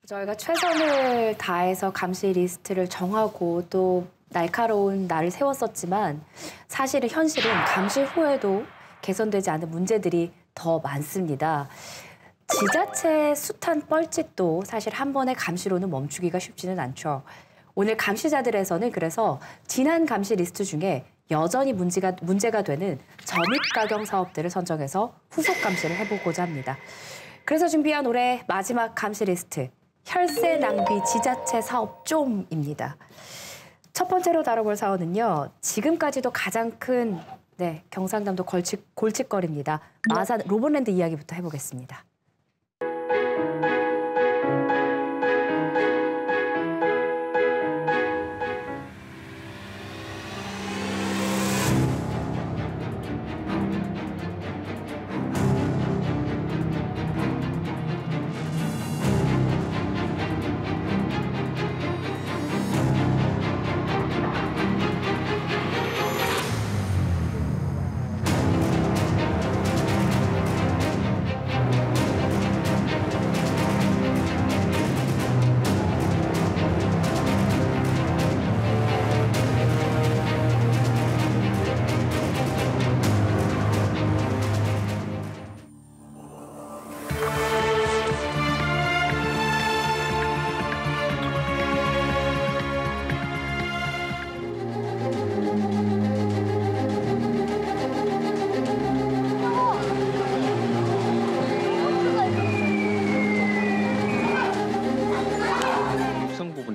저희가 최선을 다해서 감시 리스트를 정하고 또 날카로운 날을 세웠었지만 사실은 현실은 감시 후에도 개선되지 않은 문제들이 더 많습니다. 지자체의 숱한 뻘짓도 사실 한 번의 감시로는 멈추기가 쉽지는 않죠. 오늘 감시자들에서는 그래서 지난 감시 리스트 중에 여전히 문제가 되는 점입가경 사업들을 선정해서 후속 감시를 해보고자 합니다. 그래서 준비한 올해 마지막 감시 리스트, 혈세 낭비 지자체 사업 좀입니다. 첫 번째로 다뤄볼 사원은요, 지금까지도 가장 큰 경상남도 골칫거리입니다. 마산 로봇랜드 이야기부터 해보겠습니다.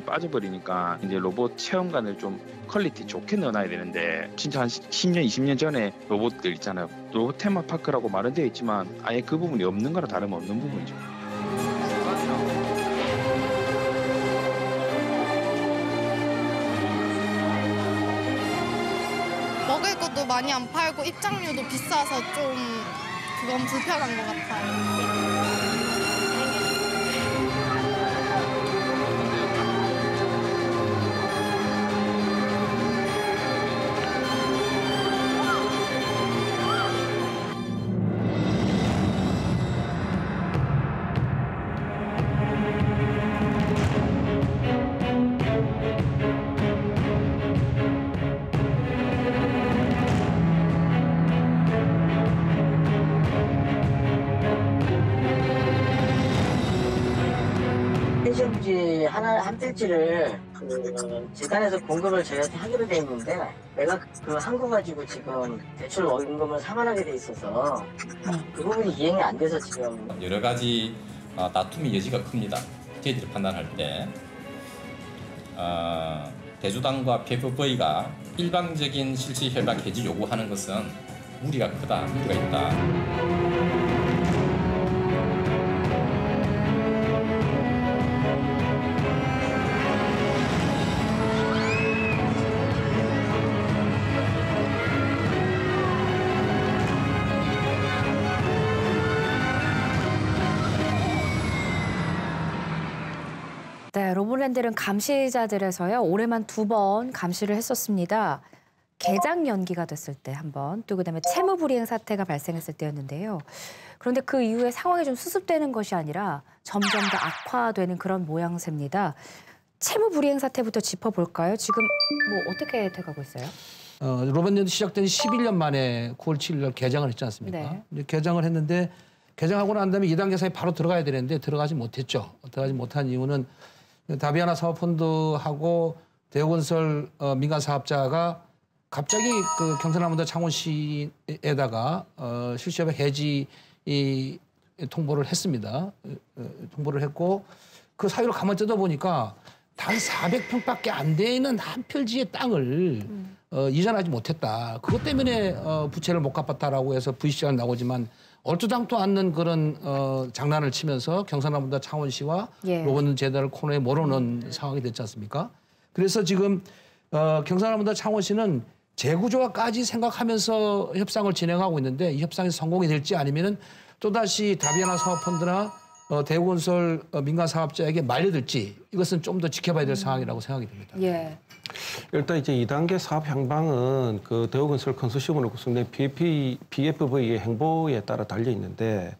빠져버리니까 이제 로봇 체험관을 좀 퀄리티 좋게 넣어놔야 되는데 진짜 한 10년, 20년 전에 로봇들 있잖아요. 로봇 테마파크라고 말은 되어 있지만 아예 그 부분이 없는 거라 다름없는 부분이죠. 먹을 것도 많이 안 팔고 입장료도 비싸서 좀 그건 불편한 것 같아요. 펜션지 한 필지를 재단에서 공급을 저희한테 하기로 돼 있는데 내가 그 한 거 가지고 지금 대출 원금을 상환하게 돼 있어서 그 부분이 이행이 안 돼서 지금 여러 가지 다툼의 여지가 큽니다. 저희들이 판단할 때 대주당과 PFV가 일방적인 실시 협약 해지 요구하는 것은 무리가 크다, 무리가 있다. 네, 로봇랜드는 감시자들에서요, 올해만 2번 감시를 했었습니다. 개장 연기가 됐을 때 한 번, 또 그다음에 채무 불이행 사태가 발생했을 때였는데요. 그런데 그 이후에 상황이 좀 수습되는 것이 아니라 점점 더 악화되는 그런 모양새입니다. 채무 불이행 사태부터 짚어볼까요? 지금 뭐 어떻게 돼가고 있어요? 로봇랜드 시작된 11년 만에 9월 7일 날 개장을 했지 않습니까? 네. 개장을 했는데 개장하고 난 다음에 2단계 사에 바로 들어가야 되는데 들어가지 못했죠. 들어가지 못한 이유는 다비아나 사업펀드하고 대우건설 민간 사업자가 갑자기 그 경상남도 창원시에다가 실시협약 해지 통보를 했습니다. 통보를 했고 그 사유를 가만 뜯어보니까 단 400평밖에 안 되는 한 필지의 땅을 이전하지 못했다. 그것 때문에 부채를 못 갚았다라고 해서 VC가 나오지만 얼토당토 않는 그런 장난을 치면서 경상남도 창원시와 로봇랜드 재단을 코너에 몰아넣은 상황이 됐지 않습니까? 그래서 지금 경상남도 창원시는 재구조화까지 생각하면서 협상을 진행하고 있는데 이 협상이 성공이 될지 아니면은 또다시 다비아나 사업펀드나 대우건설 민간 사업자에게 말려들지 이것은 좀 더 지켜봐야 될 상황이라고 생각이 듭니다. 예. 일단 이제 2단계 사업 향방은 그 대우건설 컨소시엄으로 구성된 BFV의 행보에 따라 달려 있는데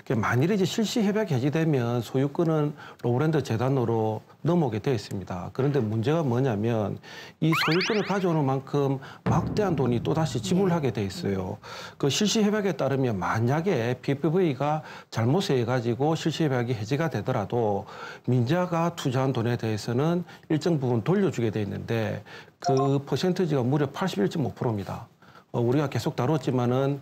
만일에 이제 실시 협약 해지되면 소유권은 로브랜드 재단으로 넘어오게 되어 있습니다. 그런데 문제가 뭐냐면 이 소유권을 가져오는 만큼 막대한 돈이 또다시 지불하게 돼 있어요. 그 실시 협약에 따르면 만약에 BFV가 잘못을 해가지고 실시 협약이 해지가 되더라도 민자가 투자한 돈에 대해서는 일정 부분 돌려주게 돼 있는데 그 퍼센티지가 무려 81.5%입니다. 우리가 계속 다뤘지만은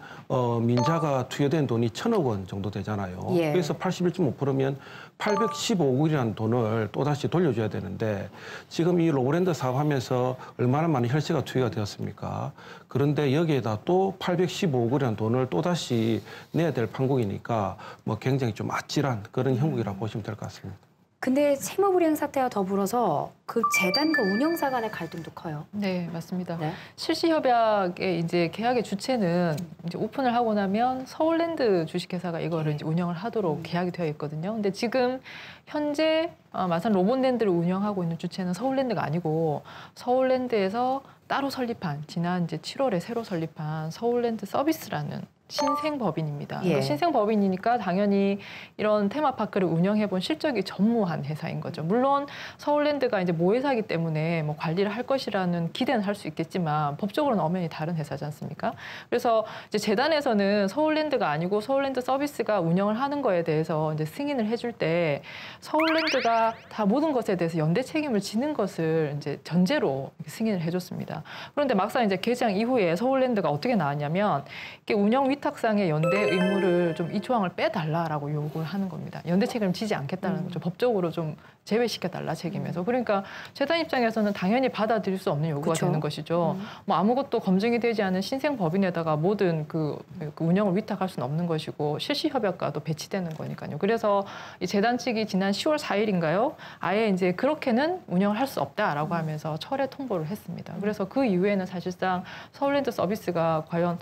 민자가 투여된 돈이 1,000억 원 정도 되잖아요. 예. 그래서 81.5%면 815억이라는 돈을 또다시 돌려줘야 되는데 지금 이 로브랜드 사업하면서 얼마나 많은 혈세가 투여가 되었습니까? 그런데 여기에다 또 815억이라는 돈을 또다시 내야 될 판국이니까 뭐 굉장히 좀 아찔한 그런 형국이라고 보시면 될 것 같습니다. 근데 채무불이행 사태와 더불어서 그 재단과 운영사 간의 갈등도 커요. 네, 맞습니다. 네. 실시 협약의 이제 계약의 주체는 이제 오픈을 하고 나면 서울랜드 주식회사가 이거를 이제 운영을 하도록 계약이 되어 있거든요. 근데 지금 현재 마산 로봇랜드를 운영하고 있는 주체는 서울랜드가 아니고 서울랜드에서 따로 설립한 지난 이제 7월에 새로 설립한 서울랜드 서비스라는 신생법인입니다. 예. 신생법인이니까 당연히 이런 테마파크를 운영해본 실적이 전무한 회사인 거죠. 물론 서울랜드가 이제 모회사이기 때문에 뭐 관리를 할 것이라는 기대는 할 수 있겠지만 법적으로는 엄연히 다른 회사지 않습니까? 그래서 이제 재단에서는 서울랜드가 아니고 서울랜드 서비스가 운영을 하는 거에 대해서 이제 승인을 해줄 때 서울랜드가 다 모든 것에 대해서 연대 책임을 지는 것을 이제 전제로 승인을 해줬습니다. 그런데 막상 이제 개장 이후에 서울랜드가 어떻게 나왔냐면 이게 운영 위탁상의 연대 의무를 좀 이 조항을 빼달라라고 요구를 하는 겁니다. 연대 책임을 지지 않겠다는 거죠. 법적으로 좀 제외시켜달라 책임에서. 그러니까 재단 입장에서는 당연히 받아들일 수 없는 요구가 그쵸? 되는 것이죠. 뭐 아무것도 검증이 되지 않은 신생법인에다가 모든 그 운영을 위탁할 수는 없는 것이고 실시 협약과도 배치되는 거니까요. 그래서 이 재단 측이 지난 10월 4일인가요? 아예 이제 그렇게는 운영을 할 수 없다라고 하면서 철회 통보를 했습니다. 그래서 그 이후에는 사실상 서울랜드 서비스가 과연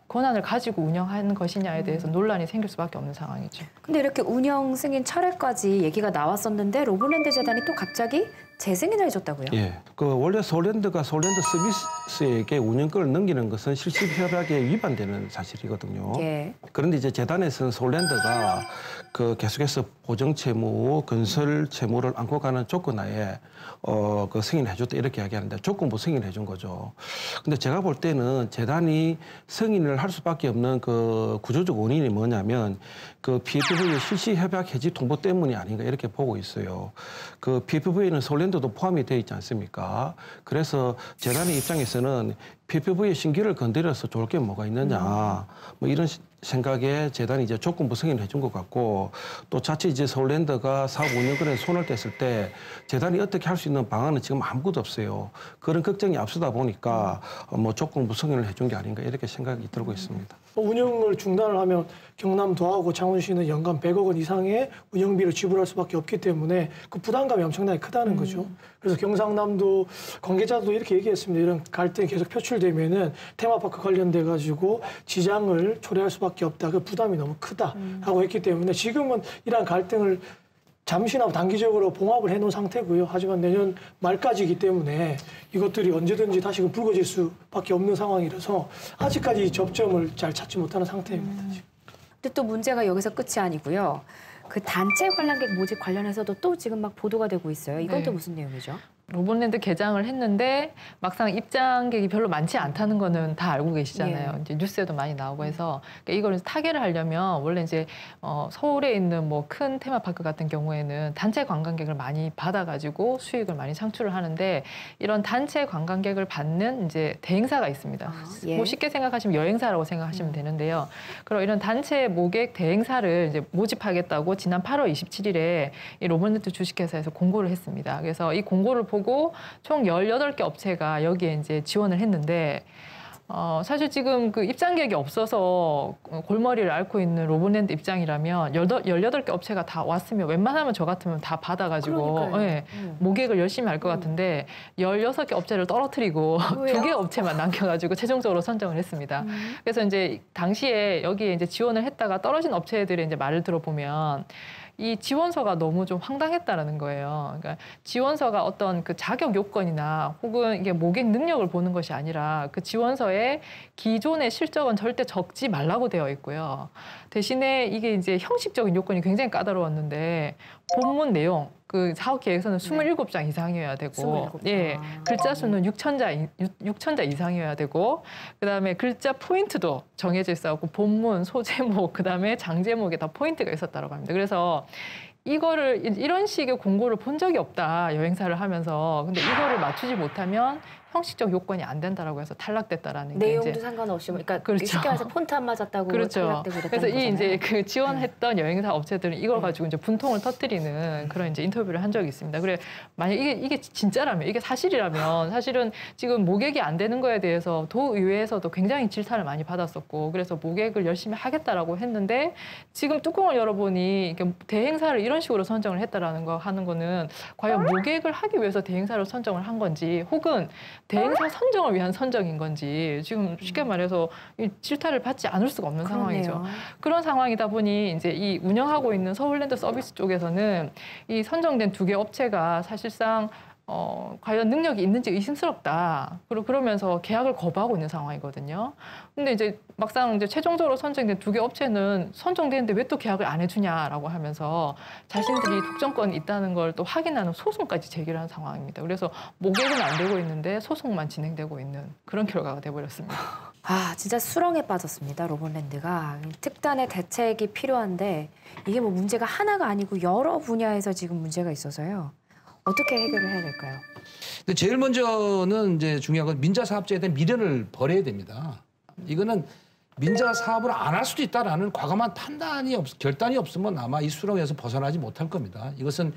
권한을 가지고 운영하는 것이냐에 대해서 논란이 생길 수밖에 없는 상황이죠. 근데 이렇게 운영 승인 철회까지 얘기가 나왔었는데 로브랜드 재단이 또 갑자기 재승인을 해줬다고요? 예. 그 원래 서울랜드가 서울랜드 서비스에게 운영권을 넘기는 것은 실시 협약에 위반되는 사실이거든요. 예. 그런데 이제 재단에서는 서울랜드가 그 계속해서 보정 채무, 건설 채무를 안고 가는 조건하에 그 승인해줬다 이렇게 이야기하는데 조건부 승인해준 거죠. 근데 제가 볼 때는 재단이 승인을 할 수밖에 없는 그 구조적 원인이 뭐냐면 그 PFV의 실시 협약 해지 통보 때문이 아닌가 이렇게 보고 있어요. 그 PFV에는 서울랜드도 포함이 되어 있지 않습니까? 그래서 재단의 입장에서는 PFV의 신기를 건드려서 좋을 게 뭐가 있느냐 뭐 이런 생각에 재단이 이제 조건부 승인을 해준 것 같고 또 자칫 이제 서울랜드가 사업 운영권에 손을 뗐을 때 재단이 어떻게 할 수 있는 방안은 지금 아무것도 없어요. 그런 걱정이 앞서다 보니까 뭐 조건부 승인을 해준 게 아닌가 이렇게 생각이 들고 있습니다. 운영을 중단을 하면 경남도하고 창원시는 연간 100억 원 이상의 운영비를 지불할 수밖에 없기 때문에 그 부담감이 엄청나게 크다는 거죠. 그래서 경상남도 관계자도 이렇게 얘기했습니다. 이런 갈등이 계속 표출되면은 테마파크 관련돼 가지고 지장을 초래할 수밖에 없다. 그 부담이 너무 크다라고 했기 때문에 지금은 이러한 갈등을 잠시나마 단기적으로 봉합을 해놓은 상태고요. 하지만 내년 말까지이기 때문에 이것들이 언제든지 다시금 불거질 수밖에 없는 상황이라서 아직까지 접점을 잘 찾지 못하는 상태입니다. 지금. 근데 또 문제가 여기서 끝이 아니고요. 그 단체 관람객 모집 관련해서도 또 지금 막 보도가 되고 있어요. 이건 네. 또 무슨 내용이죠? 로봇랜드 개장을 했는데 막상 입장객이 별로 많지 않다는 거는 다 알고 계시잖아요. 예. 이제 뉴스에도 많이 나오고 해서 그러니까 이걸 타개를 하려면 원래 이제 서울에 있는 뭐 큰 테마파크 같은 경우에는 단체 관광객을 많이 받아가지고 수익을 많이 창출을 하는데 이런 단체 관광객을 받는 이제 대행사가 있습니다. 예. 뭐 쉽게 생각하시면 여행사라고 생각하시면 되는데요. 그럼 이런 단체 모객 대행사를 이제 모집하겠다고 지난 8월 27일에 이 로봇랜드 주식회사에서 공고를 했습니다. 그래서 이 공고를 보고 총 18개 업체가 여기에 이제 지원을 했는데 사실 지금 그 입장객이 없어서 골머리를 앓고 있는 로봇랜드 입장이라면 18개 업체가 다 왔으면 웬만하면 저 같으면 다 받아가지고 예, 모객을 열심히 할 것 같은데 16개 업체를 떨어뜨리고 2개 업체만 남겨가지고 최종적으로 선정을 했습니다. 그래서 이제 당시에 여기에 이제 지원을 했다가 떨어진 업체들의 이제 말을 들어보면 이 지원서가 너무 좀 황당했다라는 거예요. 그러니까 지원서가 어떤 그 자격 요건이나 혹은 이게 모객 능력을 보는 것이 아니라 그 지원서에 기존의 실적은 절대 적지 말라고 되어 있고요. 대신에 이게 이제 형식적인 요건이 굉장히 까다로웠는데 본문 내용, 그 사업 계획서는 27장 이상이어야 되고, 27장. 예, 글자 수는 6,000자 이상이어야 되고, 그다음에 글자 포인트도 정해져 있었고, 본문, 소제목, 그다음에 장제목에 다 포인트가 있었다고 합니다. 그래서 이거를 이런 식의 공고를 본 적이 없다, 여행사를 하면서. 근데 이거를 맞추지 못하면 형식적 요건이 안 된다라고 해서 탈락됐다라는 게 내용도 이제 상관없이 그러니까 그렇죠. 쉽게 말해서 폰트 안 맞았다고 그렇죠. 탈락되고 그랬다는 그래서 이 거잖아요. 이제 그 지원했던 여행사 업체들은 이걸 가지고 이제 분통을 터뜨리는 그런 이제 인터뷰를 한 적이 있습니다. 그래 만약 이게 진짜라면, 이게 사실이라면, 사실은 지금 모객이 안 되는 거에 대해서 도의회에서도 굉장히 질타를 많이 받았었고, 그래서 모객을 열심히 하겠다라고 했는데 지금 뚜껑을 열어보니 이게 대행사를 이런 식으로 선정을 했다라는 거 하는 거는 과연 모객을 하기 위해서 대행사를 선정을 한 건지, 혹은 대행사 선정을 위한 선정인 건지, 지금 쉽게 말해서 이 질타를 받지 않을 수가 없는 그러네요. 상황이죠. 그런 상황이다 보니 이제 이 운영하고 있는 서울랜드 서비스 쪽에서는 이 선정된 2개 업체가 사실상 과연 능력이 있는지 의심스럽다. 그러면서 계약을 거부하고 있는 상황이거든요. 근데 이제 막상 이제 최종적으로 선정된 2개 업체는 선정되는데 왜 또 계약을 안 해주냐라고 하면서 자신들이 독점권이 있다는 걸 또 확인하는 소송까지 제기를 한 상황입니다. 그래서 모객은 안 되고 있는데 소송만 진행되고 있는 그런 결과가 돼버렸습니다. 아, 진짜 수렁에 빠졌습니다, 로봇랜드가. 특단의 대책이 필요한데 이게 뭐 문제가 하나가 아니고 여러 분야에서 지금 문제가 있어서요. 어떻게 해결을 해야 될까요? 근데 제일 먼저는 이제 중요한 건 민자 사업자에 대한 미련을 버려야 됩니다. 이거는 민자 사업을 안 할 수도 있다라는 과감한 결단이 없으면 아마 이 수렁에서 벗어나지 못할 겁니다. 이것은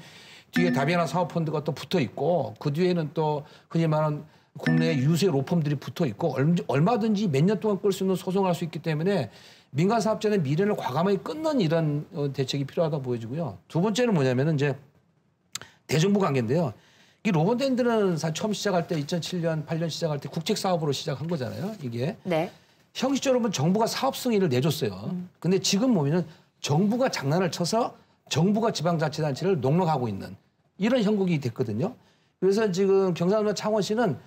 뒤에 다비아나 사업펀드가 또 붙어 있고, 그 뒤에는 또 흔히 말하는 국내 유세 로펌들이 붙어 있고, 얼마든지 몇 년 동안 끌 수 있는 소송을 할 수 있기 때문에 민간 사업자의 미련을 과감하게 끊는 이런 대책이 필요하다 보여지고요. 두 번째는 뭐냐면은 이제 대정부 관계인데요. 이 로봇랜드는 처음 시작할 때 2007년, 8년 시작할 때 국책 사업으로 시작한 거잖아요. 이게. 네. 형식적으로 보면 정부가 사업 승인을 내줬어요. 근데 지금 보면은 정부가 장난을 쳐서 정부가 지방자치단체를 농락하고 있는 이런 형국이 됐거든요. 그래서 지금 경상도 창원시는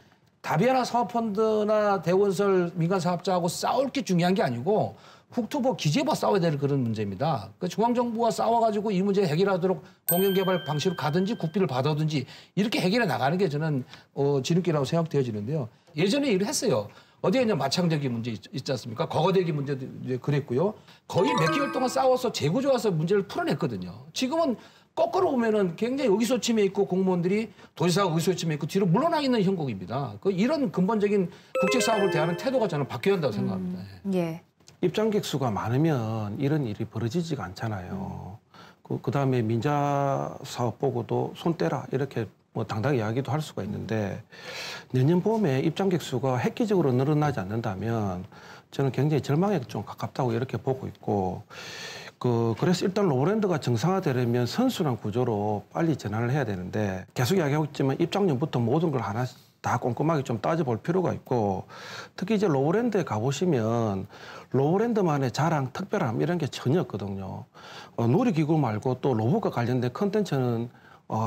다비아나 사업펀드나 대건설 민간 사업자하고 싸울 게 중요한 게 아니고 국토부 기재부와 싸워야 될 그런 문제입니다. 그 중앙정부와 싸워가지고 이 문제 해결하도록 공영개발 방식으로 가든지 국비를 받아든지 이렇게 해결해 나가는 게 저는 지름길이라고 생각되어지는데요. 예전에 일을 했어요. 어디에 이제 마창대기 문제 있지 않습니까? 거거대기 문제도 이제 그랬고요. 거의 몇 개월 동안 싸워서 재구조화해서 문제를 풀어냈거든요. 지금은 거꾸로 보면은 굉장히 의기소침해 있고 공무원들이 도지사가 의기소침해 있고 뒤로 물러나 있는 형국입니다. 이런 근본적인 국책사업을 대하는 태도가 저는 바뀌어야 한다고 생각합니다. 예. 입장객 수가 많으면 이런 일이 벌어지지가 않잖아요. 그다음에 민자 사업 보고도 손 떼라 이렇게 뭐 당당히 이야기도 할 수가 있는데, 내년 봄에 입장객 수가 획기적으로 늘어나지 않는다면 저는 굉장히 절망에 좀 가깝다고 이렇게 보고 있고, 그래서 일단 로봇랜드가 정상화되려면 선순환 구조로 빨리 전환을 해야 되는데, 계속 이야기하고 있지만 입장료부터 모든 걸 하나씩 다 꼼꼼하게 좀 따져볼 필요가 있고, 특히 이제 로봇랜드에 가보시면 로봇랜드만의 자랑, 특별함 이런 게 전혀 없거든요. 놀이기구 말고 또 로봇과 관련된 컨텐츠는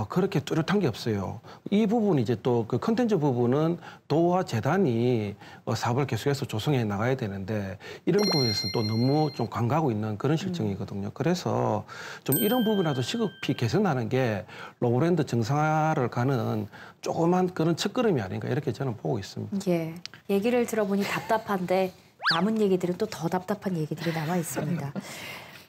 그렇게 뚜렷한 게 없어요. 이 부분이 이제 또 그 컨텐츠 부분은 도와 재단이 사업을 계속해서 조성해 나가야 되는데, 이런 부분에서는 또 너무 좀 관가하고 있는 그런 실정이거든요. 그래서 좀 이런 부분이라도 시급히 개선하는 게 로봇랜드 정상화를 가는 조그만 그런 첫걸음이 아닌가 이렇게 저는 보고 있습니다. 예. 얘기를 들어보니 답답한데 남은 얘기들은 또 더 답답한 얘기들이 남아 있습니다.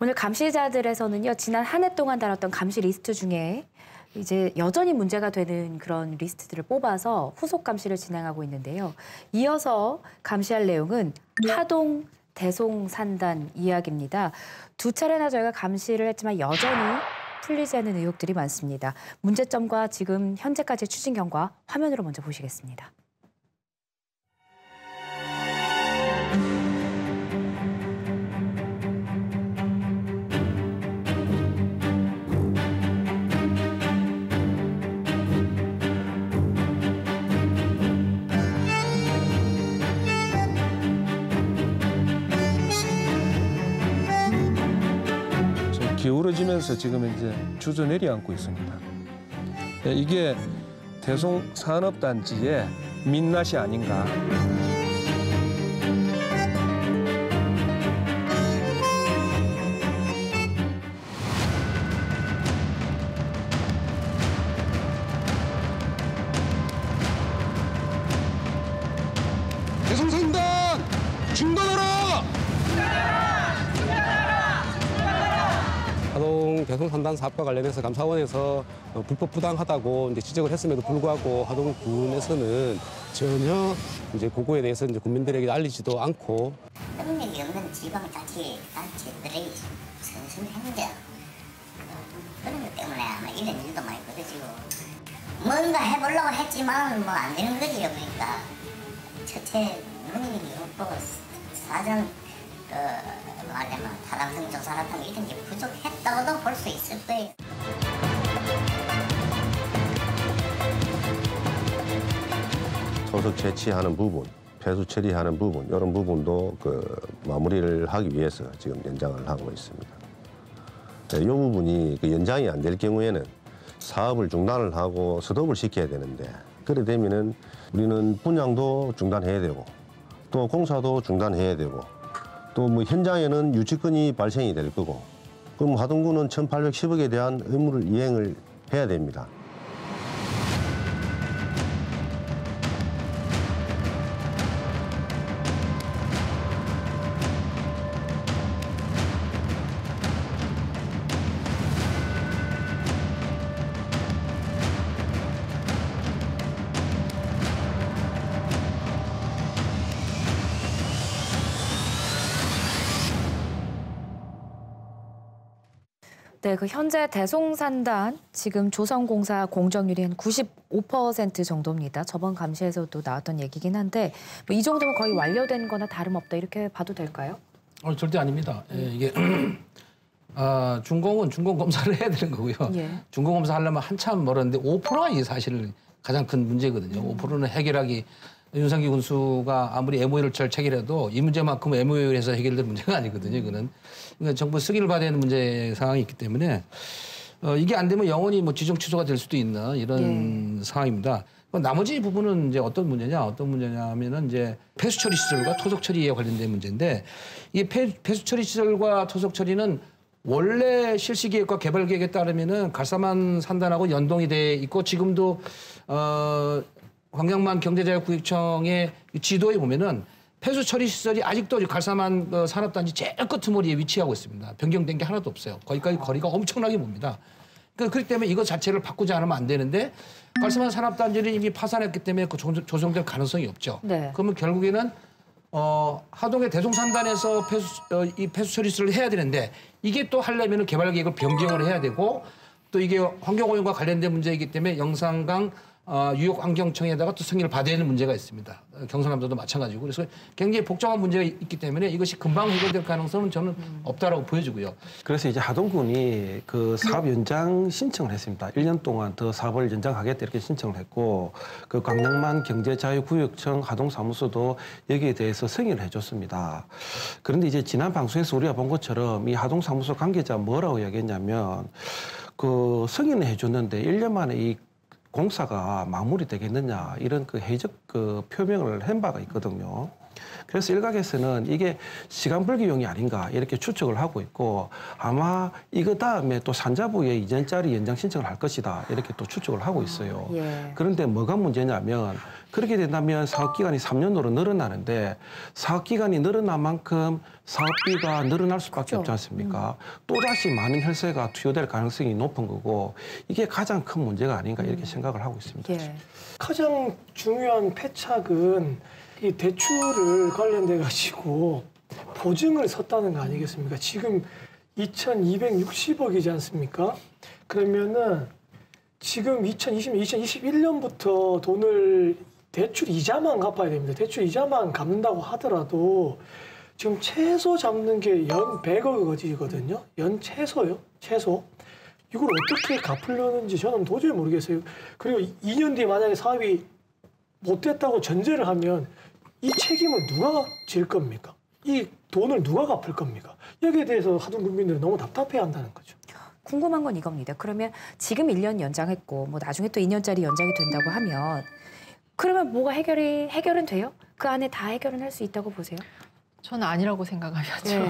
오늘 감시자들에서는요, 지난 한 해 동안 다뤘던 감시 리스트 중에 이제 여전히 문제가 되는 그런 리스트들을 뽑아서 후속 감시를 진행하고 있는데요. 이어서 감시할 내용은 하동 대송산단 이야기입니다. 2차례나 저희가 감시를 했지만 여전히 풀리지 않는 의혹들이 많습니다. 문제점과 지금 현재까지의 추진 경과 화면으로 먼저 보시겠습니다. 무너지면서 지금 이제 주저 내려앉고 있습니다. 이게 대송산업단지의 민낯이 아닌가. 대송산단 중단하라! 하동 대송산단 사업과 관련해서 감사원에서 불법 부당하다고 이제 지적을 했음에도 불구하고 하동군에서는 전혀 이제 그거에 대해서 이제 국민들에게 알리지도 않고 능력이 없는 지방자치단체들의 선순행정 그런 것 때문에 아마 이런 일도 많이 벌어지고 뭔가 해보려고 했지만 뭐 안 되는 거지요. 그러니까 첫째 능력이 없고 사전 말하자면 타당성 조사 같은 이런 게 부족했다고도 볼 수 있을 거예요. 토속 채취하는 부분, 폐수 처리하는 부분 이런 부분도 마무리를 하기 위해서 지금 연장을 하고 있습니다. 이 부분이 연장이 안 될 경우에는 사업을 중단을 하고 스톱을 시켜야 되는데 그래 되면은 우리는 분양도 중단해야 되고 또 공사도 중단해야 되고 또 뭐 현장에는 유치권이 발생이 될 거고 그럼 하동구는 1,810억에 대한 의무를 이행을 해야 됩니다. 네, 그 현재 대송산단 지금 조성공사 공정률이 한 95% 정도입니다. 저번 감시에서도 나왔던 얘기긴 한데 뭐 이 정도면 거의 완료된 거나 다름없다 이렇게 봐도 될까요? 절대 아닙니다. 이게 준공은 준공 검사를 해야 되는 거고요. 예. 준공 검사 하려면 한참 멀었는데 5%가 이게 사실 가장 큰 문제거든요. 5%는 해결하기 윤석열 군수가 아무리 MOU를 체결해도 이 문제만큼 MOU를 해서 해결될 문제가 아니거든요. 이거는 그러니까 정부 승인을 받아야 하는 문제 상황이 있기 때문에 이게 안 되면 영원히 뭐 지정 취소가 될 수도 있는 이런 상황입니다. 나머지 부분은 이제 어떤 문제냐면은 이제 폐수 처리 시설과 토속 처리에 관련된 문제인데 이 폐수 처리 시설과 토속 처리는 원래 실시 계획과 개발 계획에 따르면은 갈사만 산단하고 연동이 돼 있고 지금도 광양만 경제자유구역청의 지도에 보면은 폐수 처리 시설이 아직도 갈사만 산업단지 제일 끄트머리에 위치하고 있습니다. 변경된 게 하나도 없어요. 거기까지 거리가 엄청나게 멉니다. 그렇기 때문에 이거 자체를 바꾸지 않으면 안 되는데 갈사만 산업단지를 이미 파산했기 때문에 그 조성될 가능성이 없죠. 네. 그러면 결국에는 하동의 대송산단에서 이 폐수 처리 시설을 해야 되는데 이게 또 하려면 개발 계획을 변경을 해야 되고 또 이게 환경오염과 관련된 문제이기 때문에 영산강 유역환경청에다가 또 승인을 받아야 되는 문제가 있습니다. 경상남도도 마찬가지고 그래서 굉장히 복잡한 문제가 있기 때문에 이것이 금방 해결될 가능성은 저는 없다라고 보여지고요. 그래서 이제 하동군이 그 사업 연장 신청을 했습니다. 1년 동안 더 사업을 연장하겠다 이렇게 신청을 했고 그 광양만 경제자유구역청 하동사무소도 여기에 대해서 승인을 해줬습니다. 그런데 이제 지난 방송에서 우리가 본 것처럼 이 하동사무소 관계자 뭐라고 이야기했냐면 그 승인을 해줬는데 1년 만에 이 공사가 마무리되겠느냐 이런 그 회의적 그 표명을 한 바가 있거든요. 그래서 일각에서는 이게 시간벌기용이 아닌가 이렇게 추측을 하고 있고 아마 이거 다음에 또 산자부에 2년짜리 연장 신청을 할 것이다 이렇게 또 추측을 하고 있어요. 예. 그런데 뭐가 문제냐면 그렇게 된다면 사업기간이 3년으로 늘어나는데 사업기간이 늘어난 만큼 사업비가 늘어날 수밖에 없지 않습니까? 또다시 많은 혈세가 투여될 가능성이 높은 거고 이게 가장 큰 문제가 아닌가 이렇게 생각을 하고 있습니다. 예. 가장 중요한 패착은 이 대출을 관련돼 가지고 보증을 섰다는 거 아니겠습니까? 지금 2,260억이지 않습니까? 그러면은 지금 2021년부터 돈을 대출 이자만 갚아야 됩니다. 대출 이자만 갚는다고 하더라도 지금 최소 잡는 게 연 100억이거든요. 연 최소요. 최소. 이걸 어떻게 갚으려는지 저는 도저히 모르겠어요. 그리고 2년 뒤에 만약에 사업이 못 됐다고 전제를 하면 이 책임을 누가 질 겁니까? 이 돈을 누가 갚을 겁니까? 여기에 대해서 하동 국민들은 너무 답답해 한다는 거죠. 궁금한 건 이겁니다. 그러면 지금 1년 연장했고 뭐 나중에 또 2년짜리 연장이 된다고 하면 그러면 뭐가 해결은 돼요? 그 안에 다 해결은 할 수 있다고 보세요? 저는 아니라고 생각하죠. 네.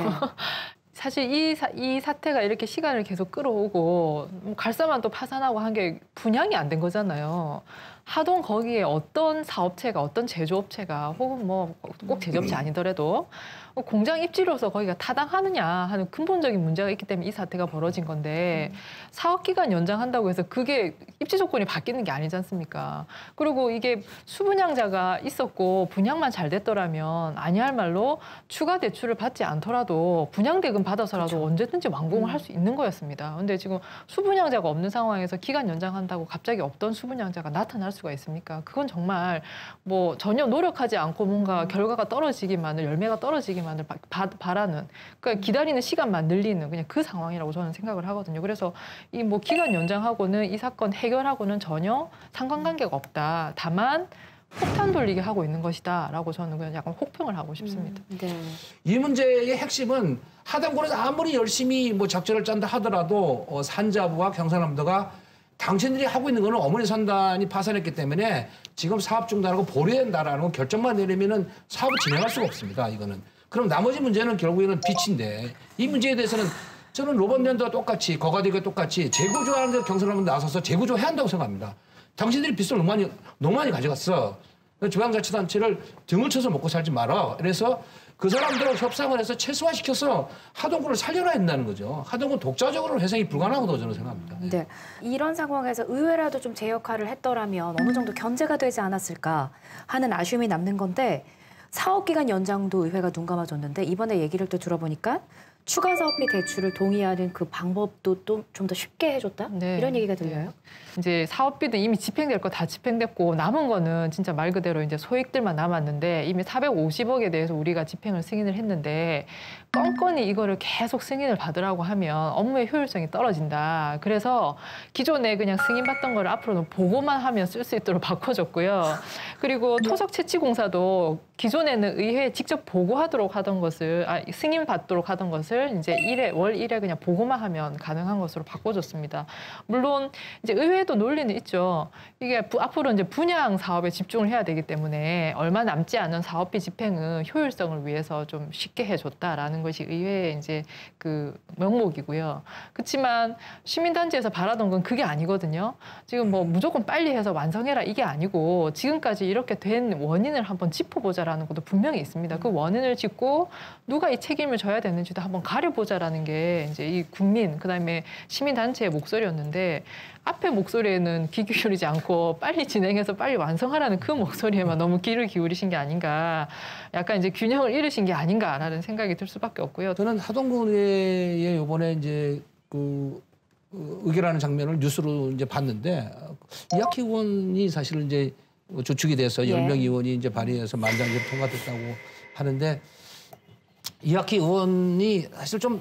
사실 이 사태가 이렇게 시간을 계속 끌어오고 갈사만 또 파산하고 한 게 분양이 안 된 거잖아요. 하동 거기에 어떤 사업체가 어떤 제조업체가 혹은 뭐 꼭 제조업체 아니더라도 공장 입지로서 거기가 타당하느냐 하는 근본적인 문제가 있기 때문에 이 사태가 벌어진 건데 사업 기간 연장한다고 해서 그게 입지 조건이 바뀌는 게 아니지 않습니까? 그리고 이게 수분양자가 있었고 분양만 잘 됐더라면 아니할 말로 추가 대출을 받지 않더라도 분양 대금 받아서라도 언제든지 완공을 할 수 있는 거였습니다. 근데 지금 수분양자가 없는 상황에서 기간 연장한다고 갑자기 없던 수분양자가 나타날 수가 있습니까? 그건 정말 뭐 전혀 노력하지 않고 뭔가 결과가 떨어지기만을 열매가 떨어지기만을 바라는 그러니까 기다리는 시간만 늘리는 그냥 그 상황이라고 저는 생각을 하거든요. 그래서 이 뭐 기간 연장하고는 이 사건 해결하고는 전혀 상관관계가 없다. 다만 폭탄 돌리게 하고 있는 것이다라고 저는 그냥 약간 혹평을 하고 싶습니다. 네. 이 문제의 핵심은 하동군에서 아무리 열심히 뭐 작전을 짠다 하더라도 산자부와 경상남도가 당신들이 하고 있는 거는 어머니 산단이 파산했기 때문에 지금 사업 중단하고 보류한다라는 결정만 내리면은 사업을 진행할 수가 없습니다. 이거는. 그럼 나머지 문제는 결국에는 빛인데 이 문제에 대해서는 저는 로봇연도와 똑같이 거가대가 똑같이 재구조하는 데 경선하면 나서서 재구조해야 한다고 생각합니다. 당신들이 빚을 너무 많이 가져갔어. 중앙자치단체를 등을 쳐서 먹고 살지 마라. 그래서 그 사람들하고 협상을 해서 최소화시켜서 하동군을 살려놔야 된다는 거죠. 하동군 독자적으로 회생이 불가능하다고 저는 생각합니다. 네. 이런 상황에서 의회라도 좀 제 역할을 했더라면 어느 정도 견제가 되지 않았을까 하는 아쉬움이 남는 건데 사업기간 연장도 의회가 눈 감아줬는데 이번에 얘기를 또 들어보니까 추가 사업비 대출을 동의하는 그 방법도 또 좀 더 쉽게 해줬다? 네. 이런 얘기가 들려요? 이제 사업비는 이미 집행될 거 다 집행됐고 남은 거는 진짜 말 그대로 이제 소액들만 남았는데 이미 450억에 대해서 우리가 집행을 승인을 했는데 껌껌이 이거를 계속 승인을 받으라고 하면 업무의 효율성이 떨어진다. 그래서 기존에 그냥 승인받던 거를 앞으로는 보고만 하면 쓸 수 있도록 바꿔줬고요. 그리고 토속 채취 공사도 기존에는 의회에 직접 보고하도록 하던 것을 승인받도록 하던 것을 이제 월 1회 그냥 보고만 하면 가능한 것으로 바꿔줬습니다. 물론 이제 의회도 논리는 있죠. 이게 앞으로 이제 분양 사업에 집중을 해야 되기 때문에 얼마 남지 않은 사업비 집행은 효율성을 위해서 좀 쉽게 해줬다라는 것이 의회의 이제 그 명목이고요. 그렇지만 시민단체에서 바라던 건 그게 아니거든요. 지금 뭐 무조건 빨리 해서 완성해라 이게 아니고 지금까지 이렇게 된 원인을 한번 짚어보자라는 것도 분명히 있습니다. 그 원인을 짚고 누가 이 책임을 져야 되는지도 한번 가려보자라는 게 이제 이 국민 그다음에 시민단체의 목소리였는데 앞에 목소리에는 귀 기울이지 않고 빨리 진행해서 빨리 완성하라는 그 목소리에만 너무 귀를 기울이신 게 아닌가 약간 이제 균형을 잃으신 게 아닌가라는 생각이 들 수밖에 없고요. 저는 하동군의 이번에 이제 그 의결하는 장면을 뉴스로 이제 봤는데 이학희 의원이 사실 이제 주축이 돼서 10명 의원이 이제 발의해서 만장일치로 통과됐다고 하는데 이학희 의원이 사실 좀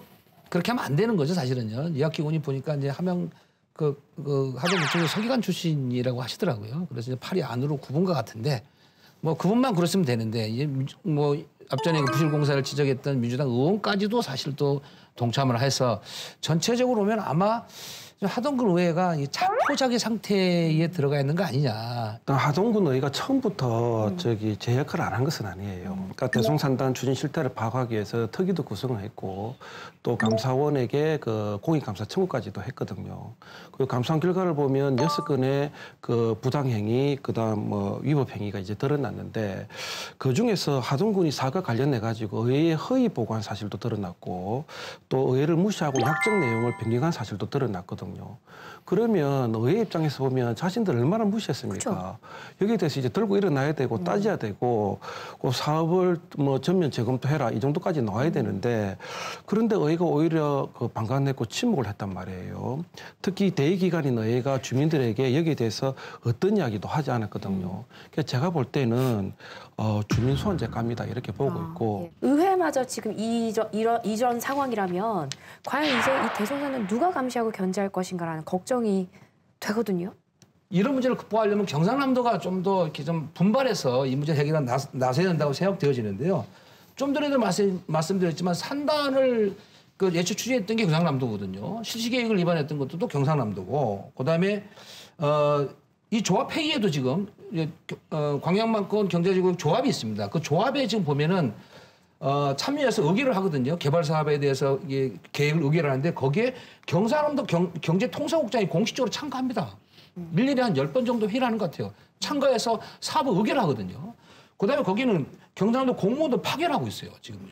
그렇게 하면 안 되는 거죠, 사실은요. 이학희 의원이 보니까 이제 하동구청의 서기관 출신이라고 하시더라고요. 그래서 이제 팔이 안으로 굽은 것 같은데 뭐 그분만 그랬으면 되는데 이제 뭐 앞전에 부실공사를 지적했던 민주당 의원까지도 사실 또 동참을 해서 전체적으로 보면 아마 하동군 의회가 자포자기 상태에 들어가 있는 거 아니냐. 하동군 의회가 처음부터 제 역할을 안 한 것은 아니에요. 그러니까 대송산단 추진 실태를 파악하기 위해서 특위도 구성을 했고 또 감사원에게 그 공익감사 청구까지도 했거든요. 그리고 감사원 결과를 보면 6건의 그 부당행위, 그다음 뭐 위법행위가 이제 드러났는데 그 중에서 하동군이 사과 관련해 가지고 의회의 허위 보고한 사실도 드러났고 또 의회를 무시하고 약정 내용을 변경한 사실도 드러났거든요. 그러면 의회 입장에서 보면 자신들 얼마나 무시했습니까? 그렇죠. 여기에 대해서 이제 들고 일어나야 되고 따져야 되고 그 사업을 뭐 전면 재검토해라 이 정도까지 나와야 되는데 그런데 의회가 오히려 그 방관했고 침묵을 했단 말이에요. 특히 대의기관인 의회가 주민들에게 여기에 대해서 어떤 이야기도 하지 않았거든요. 그래서 제가 볼 때는 주민 소환제감이다 이렇게 보고 있고 의회마저 지금 이전 상황이라면 과연 이제 이 대송사는 누가 감시하고 견제할 것인가라는 걱정이 되거든요. 이런 문제를 극복하려면 경상남도가 좀 더 이렇게 좀 분발해서 이 문제 해결에 나서야 된다고 생각되어지는데요. 좀 전에도 말씀드렸지만 산단을 그 예측 추진했던 게 경상남도거든요. 실시계획을 위반했던 것도 또 경상남도고, 그다음에 이 조합 회의에도 지금 광양만권 경제지구 조합이 있습니다. 그 조합에 지금 보면은 참여해서 의결을 하거든요. 개발 사업에 대해서 이게 계획을 의결을 하는데 거기에 경상남도 경제통상국장이 공식적으로 참가합니다. 1년에 한 10번 정도 회의를 하는 것 같아요. 참가해서 사업을 의결을 하거든요. 그다음에 거기는 경상남도 공무원도 파견하고 있어요, 지금요.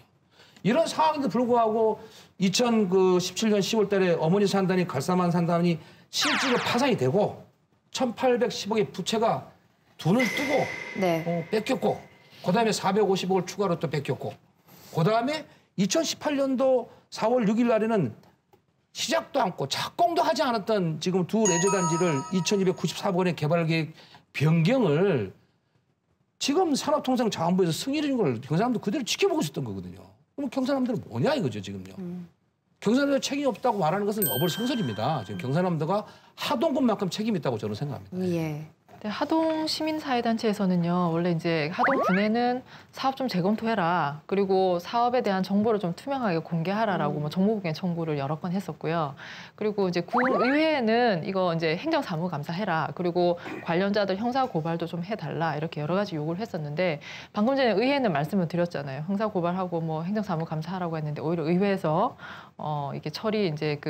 이런 상황인데 불구하고 2017년 10월 달에 어머니 산단이 갈사만 산단이 실질로 파산이 되고 1,810억의 부채가 눈을 뜨고 네. 뺏겼고, 그다음에 450억을 추가로 또 뺏겼고, 그다음에 2018년도 4월 6일 날에는 시작도 않고 착공도 하지 않았던 지금 두 레저 단지를 2,294억 원의 개발 계획 변경을 지금 산업통상자원부에서 승인해 준 걸 경상남도 그대로 지켜보고 있었던 거거든요. 그럼 경상남도는 뭐냐 이거죠, 지금요. 경상남도 책임이 없다고 말하는 것은 어불성설입니다. 지금 경상남도가 하동군만큼 책임이 있다고 저는 생각합니다. 예. 네, 하동 시민사회단체에서는요, 원래 이제 하동군에는 사업 좀 재검토해라. 그리고 사업에 대한 정보를 좀 투명하게 공개하라라고 뭐 정보공개 청구를 여러 건 했었고요. 그리고 이제 군의회에는 이거 이제 행정사무감사해라. 그리고 관련자들 형사 고발도 좀 해달라. 이렇게 여러 가지 요구를 했었는데 방금 전에 의회는 말씀을 드렸잖아요. 형사 고발하고 뭐 행정사무감사하라고 했는데 오히려 의회에서 이게 처리 이제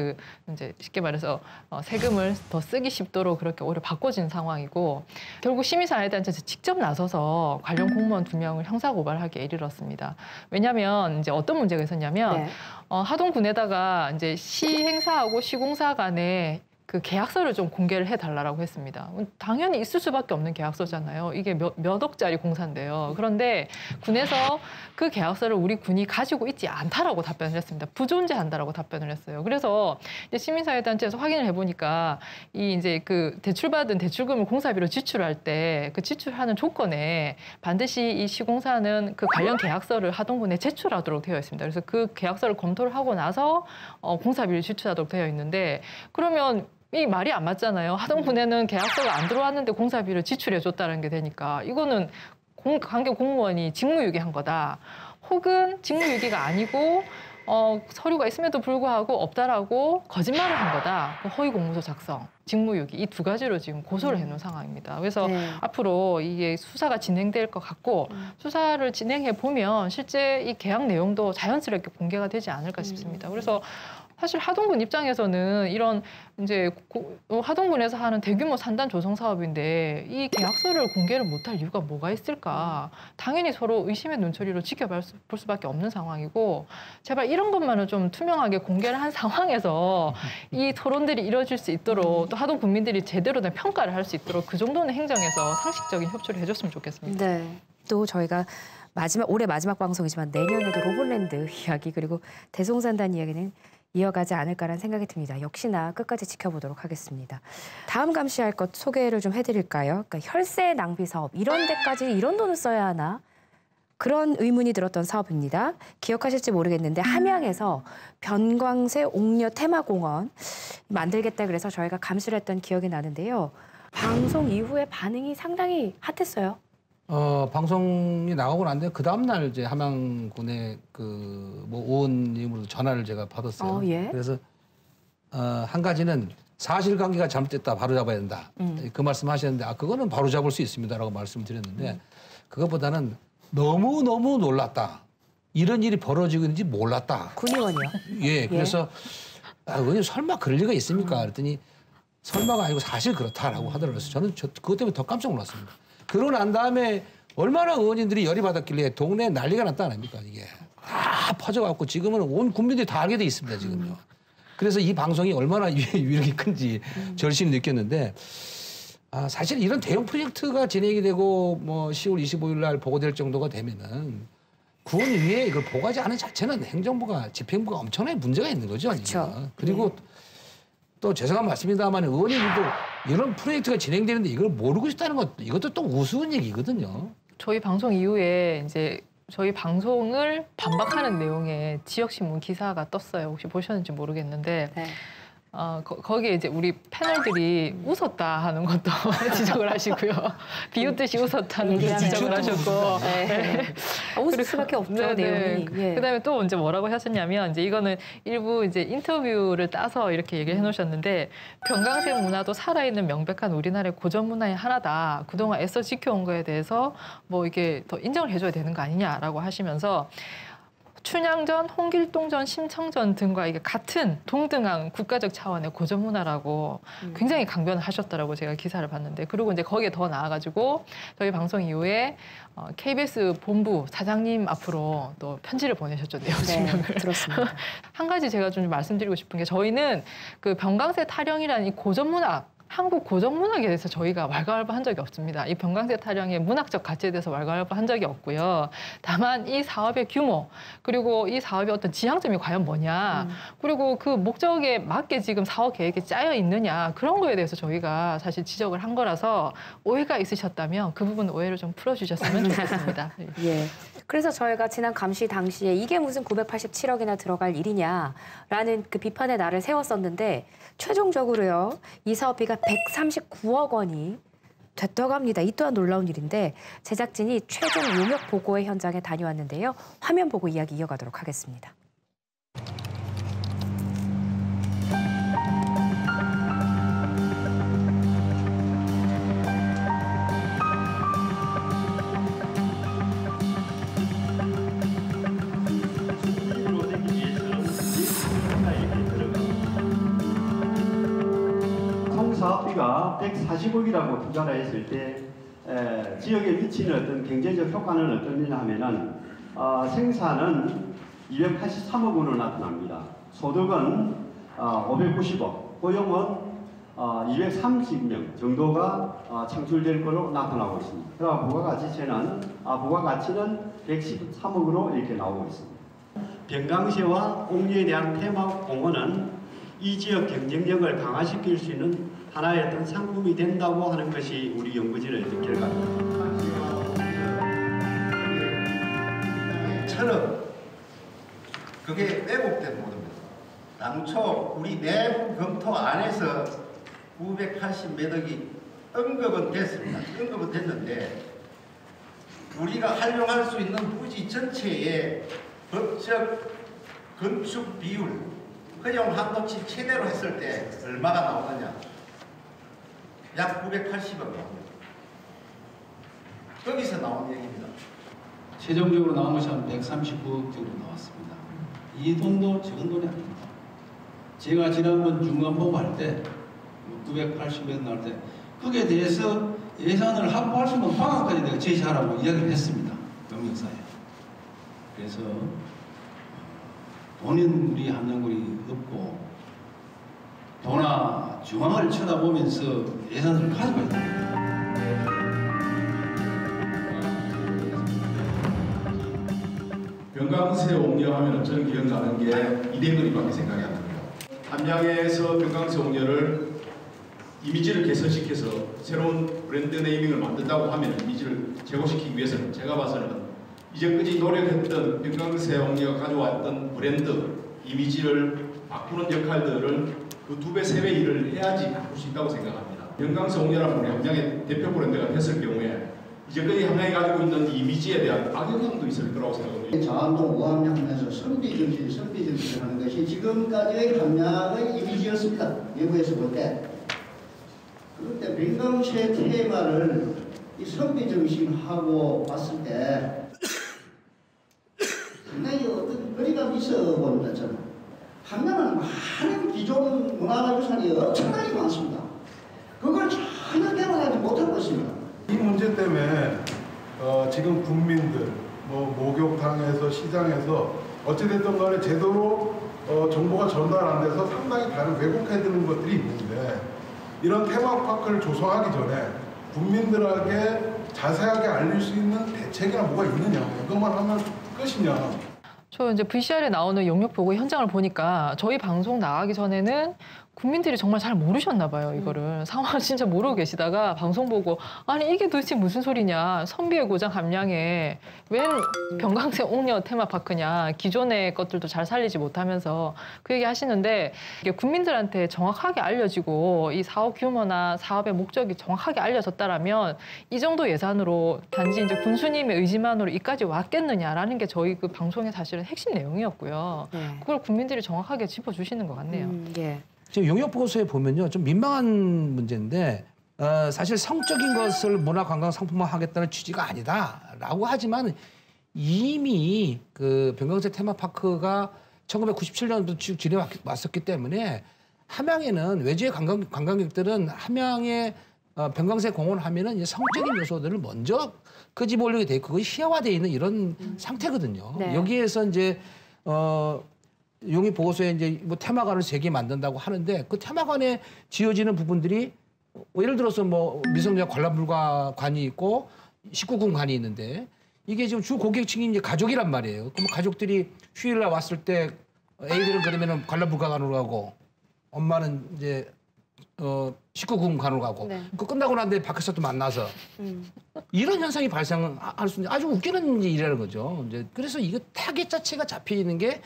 이제 쉽게 말해서 세금을 더 쓰기 쉽도록 그렇게 오히려 바꿔진 상황이고 결국 시민사회단체에서 직접 나서서 관련 공무원 2명을 형사고발하기에 이르렀습니다. 왜냐하면 이제 어떤 문제가 있었냐면 네. 하동군에다가 이제 시행사하고 시공사 간에 그 계약서를 좀 공개를 해달라고 했습니다. 당연히 있을 수밖에 없는 계약서잖아요. 이게 몇 억짜리 공사인데요. 그런데 군에서 그 계약서를 우리 군이 가지고 있지 않다라고 답변을 했습니다. 부존재한다라고 답변을 했어요. 그래서 이제 시민사회단체에서 확인을 해보니까 이 이제 그 대출받은 대출금을 공사비로 지출할 때 그 지출하는 조건에 반드시 이 시공사는 그 관련 계약서를 하동군에 제출하도록 되어 있습니다. 그래서 그 계약서를 검토를 하고 나서 공사비를 지출하도록 되어 있는데 그러면 이 말이 안 맞잖아요. 하동군에는 계약서가 안 들어왔는데 공사비를 지출해줬다는 게 되니까 이거는 관계 공무원이 직무유기한 거다. 혹은 직무유기가 아니고 서류가 있음에도 불구하고 없다라고 거짓말을 한 거다. 허위공문서 작성, 직무유기 이 2가지로 지금 고소를 해놓은 상황입니다. 그래서 네. 앞으로 이게 수사가 진행될 것 같고 수사를 진행해 보면 실제 이 계약 내용도 자연스럽게 공개가 되지 않을까 싶습니다. 그래서 사실 하동군 입장에서는 이런 이제 하동군에서 하는 대규모 산단 조성 사업인데 이 계약서를 공개를 못할 이유가 뭐가 있을까? 당연히 서로 의심의 눈초리로 지켜볼 수밖에 없는 상황이고 제발 이런 것만은 좀 투명하게 공개를 한 상황에서 이 토론들이 이루어질 수 있도록 또 하동 군민들이 제대로 된 평가를 할 수 있도록 그 정도는 행정에서 상식적인 협조를 해줬으면 좋겠습니다. 네. 또 저희가 올해 마지막 방송이지만 내년에도 로봇랜드 이야기 그리고 대송산단 이야기는 이어가지 않을까라는 생각이 듭니다. 역시나 끝까지 지켜보도록 하겠습니다. 다음 감시할 것 소개를 좀 해드릴까요? 그러니까 혈세 낭비 사업, 이런 데까지 이런 돈을 써야 하나? 그런 의문이 들었던 사업입니다. 기억하실지 모르겠는데 함양에서 변광세 옥녀 테마공원 만들겠다 그래서 저희가 감시를 했던 기억이 나는데요. 방송 이후에 반응이 상당히 핫했어요. 방송이 나가고 났는데 그 다음날 이제 함양군의 의원님으로 전화를 제가 받았어요. 예. 그래서 한 가지는 사실관계가 잘못됐다, 바로잡아야 된다. 그 말씀하셨는데 그거는 바로잡을 수 있습니다라고 말씀을 드렸는데 그것보다는 너무너무 놀랐다. 이런 일이 벌어지고 있는지 몰랐다. 군의원이요? 예, 그래서 의원님 설마 그럴 리가 있습니까? 그랬더니 설마가 아니고 사실 그렇다라고 하더라고요. 저는 그것 때문에 더 깜짝 놀랐습니다. 그러고 난 다음에 얼마나 의원님들이 열이 받았길래 동네에 난리가 났다 아닙니까? 이게 다 퍼져갖고 지금은 온 국민들이 다 알게 돼 있습니다. 지금요. 그래서 이 방송이 얼마나 위력이 큰지 절실히 느꼈는데 사실 이런 대형 프로젝트가 진행이 되고 뭐 10월 25일 날 보고될 정도가 되면은 군위에 이걸 보고하지 않은 자체는 행정부가 집행부가 엄청나게 문제가 있는 거죠. 그렇죠. 그리고 또 죄송한 말씀입니다만 의원님들도 이런 프로젝트가 진행되는데 이걸 모르고 있다는 것 이것도 또 우스운 얘기거든요. 저희 방송 이후에 이제 저희 방송을 반박하는 내용의 지역신문 기사가 떴어요. 혹시 보셨는지 모르겠는데 거기에 이제 우리 패널들이 웃었다 하는 것도 지적을 하시고요. 비웃듯이 웃었다는 걸 지적을 하셨고. 네. 웃을 수밖에 없죠, 내용이. 예. 그다음에 또 이제 뭐라고 하셨냐면 이제 이거는 일부 이제 인터뷰를 따서 이렇게 얘기를 해놓으셨는데 병강세 문화도 살아있는 명백한 우리나라의 고전 문화의 하나다. 그동안 애써 지켜온 거에 대해서 뭐 이게 더 인정을 해줘야 되는 거 아니냐라고 하시면서. 춘향전, 홍길동전, 심청전 등과 이게 같은 동등한 국가적 차원의 고전 문화라고 굉장히 강변을 하셨더라고 제가 기사를 봤는데 그리고 이제 거기에 더 나아가지고 저희 방송 이후에 KBS 본부 사장님 앞으로 또 편지를 보내셨죠. 내용증명을. 네, 들었습니다. 한 가지 제가 좀 말씀드리고 싶은 게 저희는 그 병강세 타령이라는 이 고전 문화 한국 고전 문학에 대해서 저희가 왈가왈부한 적이 없습니다. 이 병강세 타령의 문학적 가치에 대해서 왈가왈부한 적이 없고요. 다만 이 사업의 규모 그리고 이 사업의 어떤 지향점이 과연 뭐냐 그리고 그 목적에 맞게 지금 사업 계획이 짜여 있느냐 그런 거에 대해서 저희가 사실 지적을 한 거라서 오해가 있으셨다면 그 부분 오해를 좀 풀어주셨으면 좋겠습니다. 예. 그래서 저희가 지난 감시 당시에 이게 무슨 987억이나 들어갈 일이냐라는 그 비판의 날을 세웠었는데 최종적으로요. 이 사업비가 139억 원이 됐다고 합니다. 이 또한 놀라운 일인데 제작진이 최종 용역 보고의 현장에 다녀왔는데요. 화면 보고 이야기 이어가도록 하겠습니다. 사업비가 140억이라고 투자를 했을 때 지역에 미치는 어떤 경제적 효과는 어떠냐 하면은 생산은 283억 원으로 나타납니다. 소득은 590억, 고용은 230명 정도가 창출될 것으로 나타나고 있습니다. 그리고 부가가치는 113억으로 이렇게 나오고 있습니다. 병강세와 옥류에 대한 테마공원은 이 지역 경쟁력을 강화시킬 수 있는 하나의 어떤 상품이 된다고 하는 것이 우리 연구진의 결과입니다. 저는 그게 왜곡된 모습입니다. 당초 우리 내부 검토 안에서 980몇 억이 언급은 됐습니다. 언급은 됐는데 우리가 활용할 수 있는 부지 전체의 법적 건축 비율 허용 한도치 최대로 했을 때 얼마가 나오느냐? 약 980억 나옵니다. 거기서 나온 얘기입니다. 최종적으로 나온 것이 한 139억 정도 나왔습니다. 이 돈도 적은 돈이 아닙니다. 제가 지난번 중간보고할 때 980억 나올 때 거기에 대해서 예산을 확보할 수 있는 방안까지 내가 제시하라고 이야기를 했습니다. 경영사에. 그래서 돈은 우리 한정골이 없고 도나 중앙을 쳐다보면서 예산을 가져가야 됩니다. 병강세 옥류하면 저는 기억나는 게 이대근이밖에 생각이 안 납니다. 함양에서 병강세 옥류를 이미지를 개선시켜서 새로운 브랜드 네이밍을 만든다고 하면 이미지를 제고시키기 위해서는 제가 봐서는 이제까지 노력했던 병강세 옥류가 가져왔던 브랜드 이미지를 바꾸는 역할들을 그 2배, 3배 일을 해야지 바꿀 수 있다고 생각합니다. 병강세 옥류라는 우리 함양의 대표 브랜드가 됐을 경우에 이제까지 함양이 가지고 있는 이미지에 대한 악영향도 있을 거라고 생각합니다. 자암동 우함양 하면서 선비정신 하는 것이 지금까지의 함양의 이미지였습니다. 외부에서 볼 때. 그런데 병강세 테마를 이 선비정신하고 봤을 때 상당히 어떤 거리감이 있어 보입니다. 저는. 함양은 많은 기존 문화유산이 엄청나게 많습니다. 그걸 전혀 개발하지 못하고 있습니다. 이 문제 때문에 지금 국민들, 목욕탕에서 시장에서 어찌됐든 간에 제대로 정보가 전달 안 돼서 상당히 다른 왜곡해드는 것들이 있는데 이런 테마파크를 조성하기 전에 국민들에게 자세하게 알릴 수 있는 대책이나 뭐가 있느냐 이것만 하면 끝이냐. 저 이제 VCR에 나오는 용역 보고 현장을 보니까 저희 방송 나가기 전에는 국민들이 정말 잘 모르셨나 봐요, 이거를. 상황을 진짜 모르고 계시다가 방송 보고 아니 이게 도대체 무슨 소리냐. 선비의 고장 함량에 웬 병강세 옥녀 테마파크냐. 기존의 것들도 잘 살리지 못하면서 그 얘기 하시는데 이게 국민들한테 정확하게 알려지고 이 사업 규모나 사업의 목적이 정확하게 알려졌다라면 이 정도 예산으로 단지 이제 군수님의 의지만으로 이까지 왔겠느냐라는 게 저희 그 방송의 사실은 핵심 내용이었고요. 그걸 국민들이 정확하게 짚어주시는 것 같네요. 예. 지금 용역보고서에 보면요, 좀 민망한 문제인데 사실 성적인 것을 문화관광상품화하겠다는 취지가 아니다라고 하지만 이미 그 병강세 테마파크가 1997년부터 쭉 지내왔었기 때문에 함양에는 외지의 관광객들은 함양에 병강세 공원을 하면은 이제 성적인 요소들을 먼저 끄집어 올리게 돼 있고 그것이 희화화되어 있는 이런 상태거든요. 네. 여기에서 이제 용의 보고서에 이제 뭐 테마관을 3개 만든다고 하는데 그 테마관에 지어지는 부분들이 예를 들어서 뭐 미성년 관람불가관이 있고 19군관이 있는데 이게 지금 주 고객층이 이제 가족이란 말이에요. 그럼 가족들이 휴일날 왔을 때 애들은 그러면은 관람불가관으로 가고 엄마는 이제 19군관으로 가고 네. 그 끝나고 난 뒤에 밖에서 또 만나서 이런 현상이 발생할 수 있는 아주 웃기는 일이라는 거죠. 이제 그래서 이거 타겟 자체가 잡혀 있는 게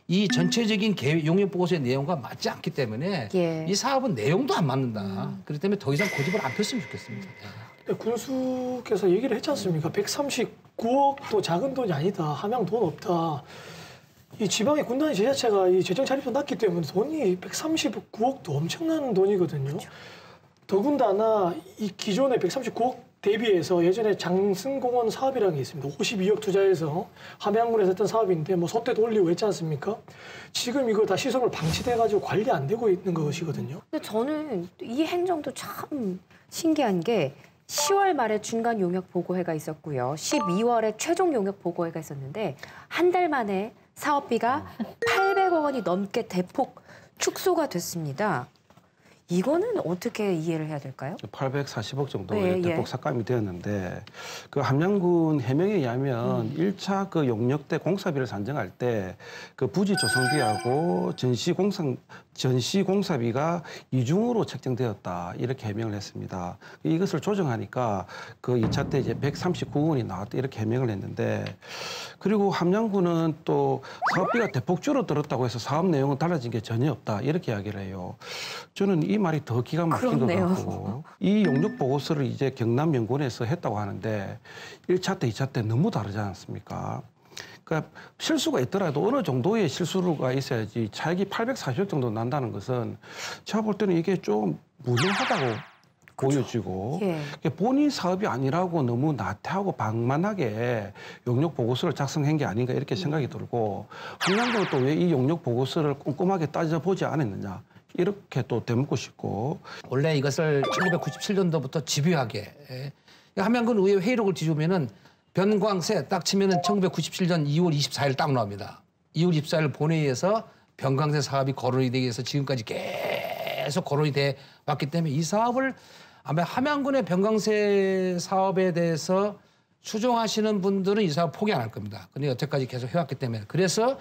이 전체적인 용역보고서의 내용과 맞지 않기 때문에 이 사업은 내용도 안 맞는다. 그렇기 때문에 더 이상 고집을 안 폈으면 좋겠습니다. 군수께서 얘기를 했지 않습니까? 139억도 작은 돈이 아니다. 함양 돈 없다. 이 지방의 군단위 지자체가 이 재정 자립도 낮기 때문에 돈이 139억도 엄청난 돈이거든요. 더군다나 이 기존의 139억 대비해서 예전에 장승공원 사업이라는 게 있습니다. 52억 투자해서 함양군에서 했던 사업인데 뭐 소떼도 올리고 했지 않습니까? 지금 이거 다 시설물 방치돼가지고 관리 안 되고 있는 것이거든요. 근데 저는 이 행정도 참 신기한 게 10월 말에 중간 용역 보고회가 있었고요. 12월에 최종 용역 보고회가 있었는데 한 달 만에 사업비가 800억 원이 넘게 대폭 축소가 됐습니다. 이거는 어떻게 이해를 해야 될까요? 840억 정도의 대폭 삭감이 되었는데 그 함양군 해명에 의하면 1차 그 용역대 공사비를 산정할 때 그 부지 조성비하고 전시 공사비가 이중으로 책정되었다 이렇게 해명을 했습니다. 이것을 조정하니까 그 2차 때 이제 139원이 나왔다 이렇게 해명을 했는데 그리고 함양군은 또 사업비가 대폭 줄어들었다고 해서 사업 내용은 달라진 게 전혀 없다 이렇게 이야기를 해요. 저는 이 말이 더 기가 막힌 것 같고 이 용역 보고서를 이제 경남연구원에서 했다고 하는데 1차 때, 2차 때 너무 다르지 않습니까? 그러니까 실수가 있더라도 어느 정도의 실수가 있어야지 차익이 840억 정도 난다는 것은 제가 볼 때는 이게 좀 무능하다고 보여지고 본인 사업이 아니라고 너무 나태하고 방만하게 용역 보고서를 작성한 게 아닌가 이렇게 생각이 들고 함양군은 또 왜 이 용역 보고서를 꼼꼼하게 따져보지 않았느냐 이렇게 또 되묻고 싶고 원래 이것을 1997년도부터 집요하게 함양군 의회 회의록을 뒤집으면은 변광세 딱 치면은 1997년 2월 24일 딱 나옵니다. 2월 24일 본회의에서 변광세 사업이 거론이 되기 위해서 지금까지 계속 거론이 돼 왔기 때문에 이 사업을 아마 함양군의 변광세 사업에 대해서 추종하시는 분들은 이 사업 포기 안 할 겁니다. 근데 여태까지 계속 해왔기 때문에 그래서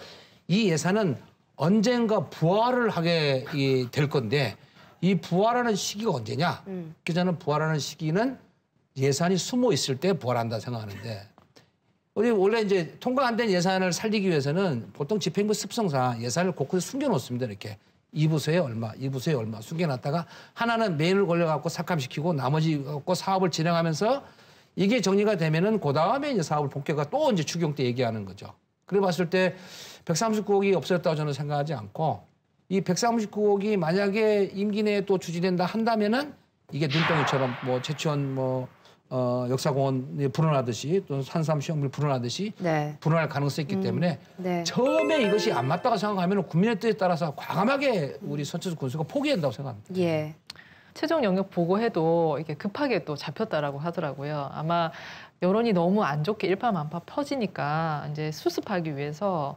이 예산은 언젠가 부활을 하게 될 건데 이 부활하는 시기가 언제냐? 저는 부활하는 시기는 예산이 숨어 있을 때 부활한다 생각하는데 우리 원래 이제 통과 안 된 예산을 살리기 위해서는 보통 집행부 습성상 예산을 곳곳에 숨겨놓습니다. 이렇게 2부서에 얼마, 2부서에 얼마 숨겨놨다가 하나는 메인을 걸려갖고 삭감시키고 나머지 갖고 사업을 진행하면서 이게 정리가 되면은 그 다음에 이제 사업을 본격화 또 이제 추경 때 얘기하는 거죠. 그래 봤을 때 139억이 없어졌다고 저는 생각하지 않고 이 139억이 만약에 임기 내에 또 추진된다 한다면은 이게 눈덩이처럼 뭐 채취원 역사공원 불어나듯이 또 산삼 시험물 불어나듯이 불어날 가능성이 있기 때문에 처음에 이것이 안 맞다고 생각하면 국민의 뜻에 따라서 과감하게 우리 선체수 군수가 포기한다고 생각합니다. 예. 최종 영역 보고해도 이게 급하게 또 잡혔다라고 하더라고요. 아마 여론이 너무 안 좋게 일파만파 퍼지니까 이제 수습하기 위해서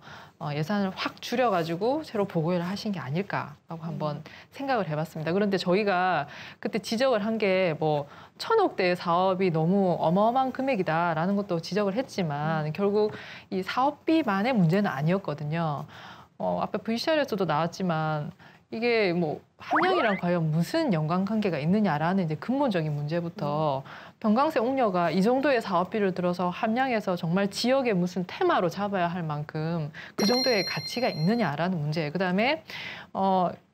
예산을 확 줄여가지고 새로 보고를 하신 게 아닐까라고 한번 생각을 해봤습니다. 그런데 저희가 그때 지적을 한 게 뭐 1,000억대 사업이 너무 어마어마한 금액이다라는 것도 지적을 했지만 결국 이 사업비만의 문제는 아니었거든요. 앞에 VCR에서도 나왔지만 이게 뭐 함량이랑 과연 무슨 연관관계가 있느냐라는 이제 근본적인 문제부터 병강세 옥녀가 이 정도의 사업비를 들어서 함량에서 정말 지역의 무슨 테마로 잡아야 할 만큼 그 정도의 가치가 있느냐라는 문제. 그다음에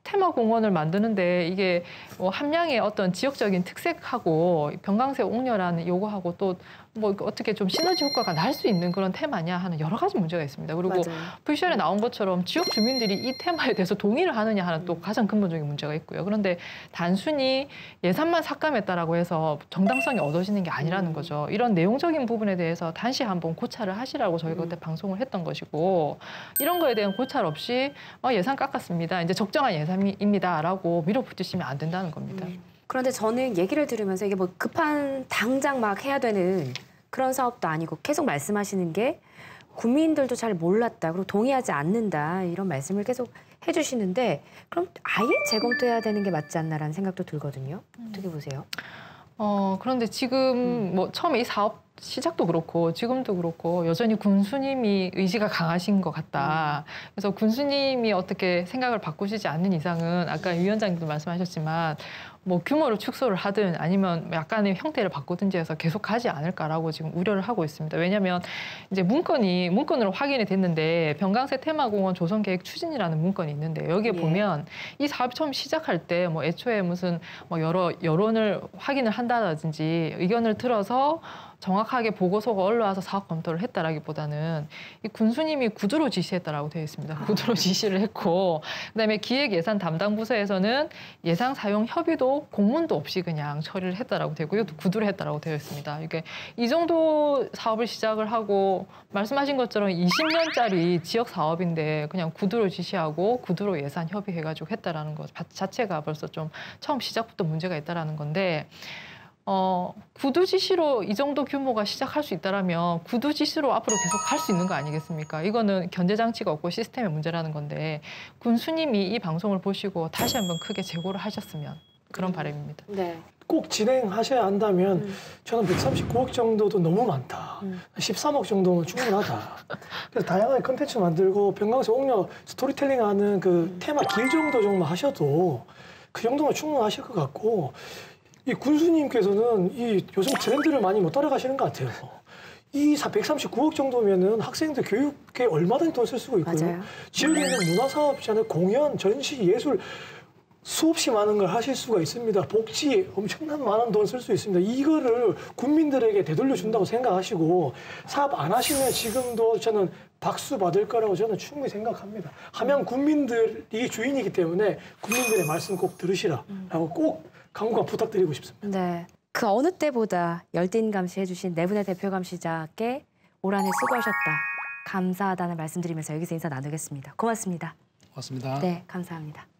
테마 공원을 만드는데 이게 함량의 어떤 지역적인 특색하고 병강세 옥녀라는 요거하고 또 뭐 어떻게 좀 시너지 효과가 날 수 있는 그런 테마냐 하는 여러 가지 문제가 있습니다. 그리고 VCR에 나온 것처럼 지역 주민들이 이 테마에 대해서 동의를 하느냐 하는 또 가장 근본적인 문제가 있고요. 그런데 단순히 예산만 삭감했다라고 해서 정당성이 얻어지는 게 아니라는 거죠. 이런 내용적인 부분에 대해서 다시 한번 고찰을 하시라고 저희가 그때 방송을 했던 것이고 이런 거에 대한 고찰 없이 예산 깎았습니다. 이제 적정한 예산입니다라고 밀어붙이시면 안 된다는 겁니다. 그런데 저는 얘기를 들으면서 이게 뭐 급한 당장 막 해야 되는 그런 사업도 아니고 계속 말씀하시는 게 국민들도 잘 몰랐다. 그리고 동의하지 않는다. 이런 말씀을 계속 해주시는데 그럼 아예 재검토해야 되는 게 맞지 않나라는 생각도 들거든요. 어떻게 보세요? 그런데 지금 뭐 처음에 이 사업 시작도 그렇고 지금도 그렇고 여전히 군수님이 의지가 강하신 것 같다. 그래서 군수님이 어떻게 생각을 바꾸시지 않는 이상은 아까 위원장님도 말씀하셨지만 뭐 규모를 축소를 하든 아니면 약간의 형태를 바꾸든지 해서 계속 가지 않을까라고 지금 우려를 하고 있습니다. 왜냐하면 이제 문건으로 확인이 됐는데 병강세 테마공원 조성 계획 추진이라는 문건이 있는데 여기에 보면 이 사업이 처음 시작할 때 뭐 애초에 무슨 뭐 여러 여론을 확인을 한다든지 의견을 들어서 정확하게 보고서가 올라와서 사업 검토를 했다라기보다는 이 군수님이 구두로 지시했다라고 되어 있습니다. 구두로 지시를 했고 그다음에 기획예산 담당 부서에서는 예상 사용 협의도 공문도 없이 그냥 처리를 했다라고 되고 이것도 구두로 했다라고 되어 있습니다. 이게 이 정도 사업을 시작을 하고 말씀하신 것처럼 20년짜리 지역 사업인데 그냥 구두로 지시하고 구두로 예산 협의해가지고 했다라는 것 자체가 벌써 좀 처음 시작부터 문제가 있다라는 건데. 구두 지시로 이 정도 규모가 시작할 수 있다라면 구두 지시로 앞으로 계속 할 수 있는 거 아니겠습니까? 이거는 견제 장치가 없고 시스템의 문제라는 건데 군수님이 이 방송을 보시고 다시 한번 크게 재고를 하셨으면 그런 바람입니다. 네. 꼭 진행하셔야 한다면 저는 139억 정도도 너무 많다. 13억 정도면 충분하다. 그래서 다양한 컨텐츠 만들고 병강세 옥녀 스토리텔링하는 그 테마 길 정도 정도 하셔도 그 정도면 충분하실 것 같고 이 군수님께서는 이 요즘 트렌드를 많이 못 따라가시는 것 같아요. 이 139억 정도면은 학생들 교육에 얼마든지 돈 쓸 수가 있고요. 지역에 있는 문화사업이잖아요. 공연, 전시, 예술 수없이 많은 걸 하실 수가 있습니다. 복지 엄청난 많은 돈 쓸 수 있습니다. 이거를 국민들에게 되돌려 준다고 생각하시고 사업 안 하시면 지금도 저는 박수 받을 거라고 저는 충분히 생각합니다. 함양 국민들이 주인이기 때문에 국민들의 말씀 꼭 들으시라라고 꼭 강구가 부탁드리고 싶습니다. 네, 그 어느 때보다 열띤 감시해주신 네 분의 대표 감시자께 올 한 해 수고하셨다. 감사하다는 말씀드리면서 여기서 인사 나누겠습니다. 고맙습니다. 고맙습니다. 네, 감사합니다.